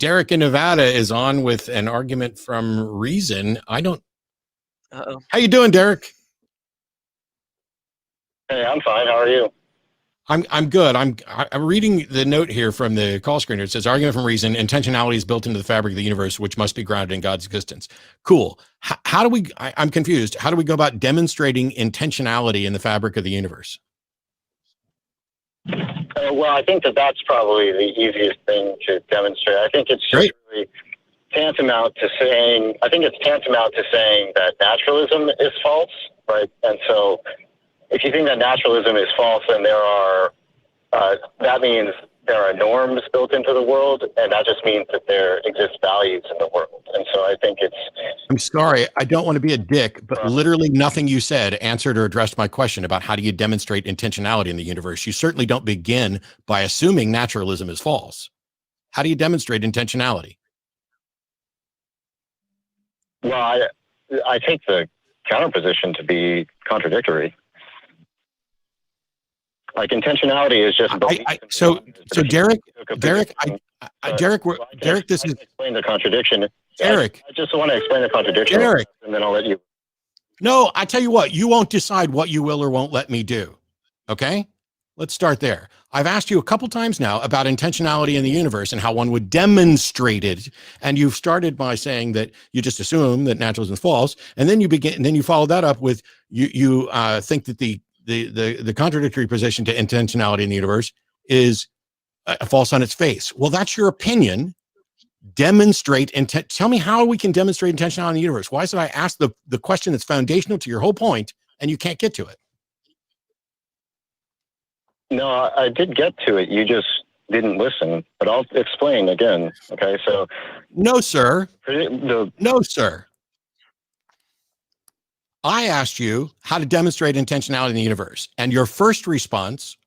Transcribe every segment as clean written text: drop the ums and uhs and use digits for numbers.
Derek in Nevada is on with an argument from reason. I don't. Uh-oh. How you doing, Derek? Hey, I'm fine. How are you? I'm good. I'm reading the note here from the call screener. It says argument from reason, intentionality is built into the fabric of the universe, which must be grounded in God's existence. Cool. How do we, I'm confused. How do we go about demonstrating intentionality in the fabric of the universe? Well, I think that's probably the easiest thing to demonstrate. I think it's just really tantamount to saying, that naturalism is false, right? And so if you think that naturalism is false, then that means there are norms built into the world, and that just means that there exist values in the world. And so I think I'm sorry, I don't want to be a dick, but literally nothing you said answered or addressed my question about how do you demonstrate intentionality in the universe. You certainly don't begin by assuming naturalism is false. How do you demonstrate intentionality? Well, I take the counterposition to be contradictory. Like intentionality is just. So Derek, this is explain the contradiction. Derek, I just want to explain the contradiction, Derek, and then I'll let you. No, I tell you what, you won't decide what you will or won't let me do. Okay, let's start there. I've asked you a couple times now about intentionality in the universe and how one would demonstrate it, and you've started by saying that you just assume that naturalism is false, and then you follow that up with you think that the contradictory position to intentionality in the universe is false on its face. Well, that's your opinion. Demonstrate intent. Tell me how we can demonstrate intentionality in the universe. Why should I ask the question that's foundational to your whole point and you can't get to it? No, I did get to it. You just didn't listen, but I'll explain again. Okay, so. No, sir. No, sir. I asked you how to demonstrate intentionality in the universe, and your first response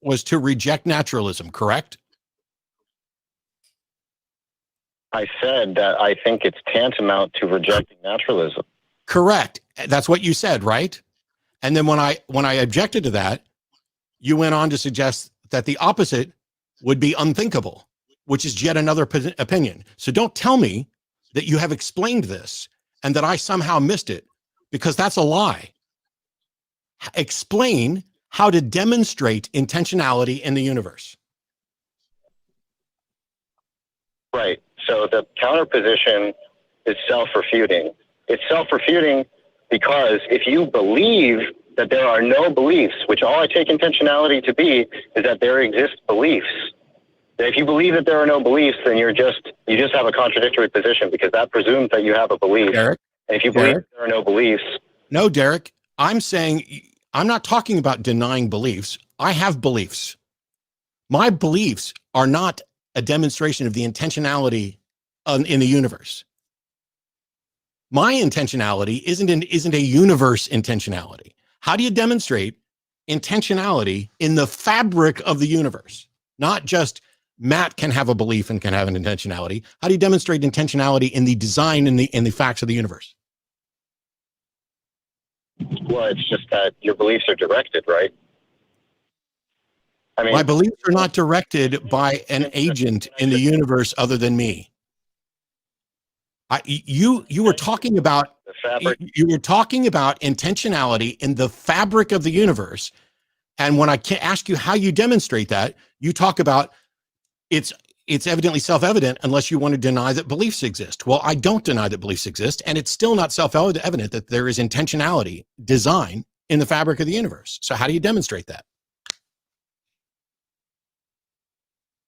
was to reject naturalism, correct? I said that I think it's tantamount to rejecting naturalism. Correct. That's what you said, right? And then when I objected to that, you went on to suggest that the opposite would be unthinkable, which is yet another opinion. So don't tell me that you have explained this and that I somehow missed it, because that's a lie. Explain how to demonstrate intentionality in the universe. Right. So the counterposition is self-refuting. It's self-refuting because if you believe that there are no beliefs, which all I take intentionality to be is that there exist beliefs. That if you believe that there are no beliefs, then you just have a contradictory position, because that presumes that you have a belief. Derek, and if you believe there are no beliefs. No, Derek, I'm saying, I'm not talking about denying beliefs. I have beliefs. My beliefs are not a demonstration of the intentionality in the universe. My intentionality isn't a universe intentionality. How do you demonstrate intentionality in the fabric of the universe? Not just Matt can have a belief and can have an intentionality. How do you demonstrate intentionality in the design and in the facts of the universe? Well, it's just that your beliefs are directed, right? I mean, my beliefs are not directed by an agent in the universe other than me. You were talking about the fabric. You were talking about intentionality in the fabric of the universe, and when I ask you how you demonstrate that, you talk about it's evidently self-evident unless you want to deny that beliefs exist. Well, I don't deny that beliefs exist, and it's still not self-evident that there is intentionality, design in the fabric of the universe. So how do you demonstrate that?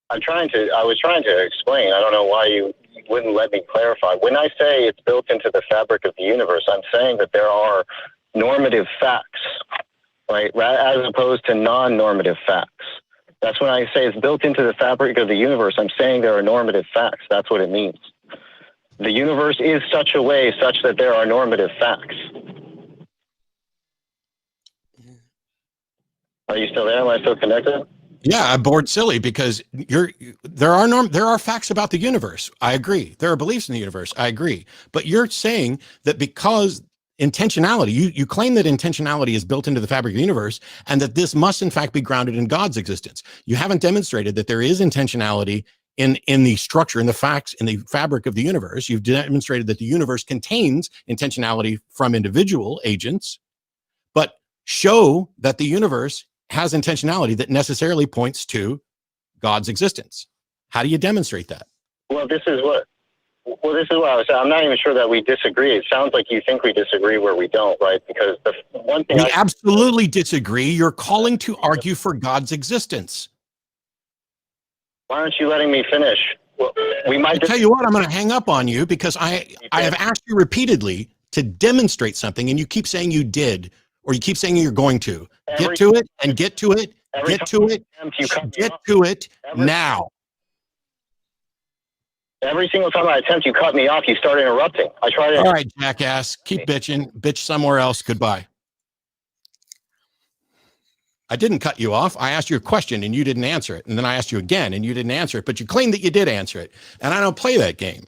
I was trying to explain. I don't know why you wouldn't let me clarify. When I say it's built into the fabric of the universe, I'm saying that there are normative facts, right, as opposed to non-normative facts. That's when I say it's built into the fabric of the universe. I'm saying there are normative facts. That's what it means. The universe is such a way such that there are normative facts. Are you still there? Am I still connected? Yeah, I'm bored silly because there are facts about the universe. I agree. There are beliefs in the universe. I agree. But you're saying that because intentionality, you claim that intentionality is built into the fabric of the universe and that this must in fact be grounded in God's existence. You haven't demonstrated that there is intentionality in the structure, in the facts, in the fabric of the universe. You've demonstrated that the universe contains intentionality from individual agents, but show that the universe has intentionality that necessarily points to God's existence. How do you demonstrate that? Well, this is what I was saying. I'm not even sure that we disagree. It sounds like you think we disagree where we don't, right? Because the one thing we absolutely disagree. You're calling to argue for God's existence. Why aren't you letting me finish? Well, we might tell you what, I'm going to hang up on you because I have asked you repeatedly to demonstrate something, and you keep saying you did, or you keep saying you're going to. Get to it and get to it. Get to it. Get to it now. Every single time I attempt, you cut me off. You start interrupting. I try to. All right, jackass. Keep bitching. Bitch somewhere else. Goodbye. I didn't cut you off. I asked you a question and you didn't answer it. And then I asked you again and you didn't answer it, but you claimed that you did answer it. And I don't play that game.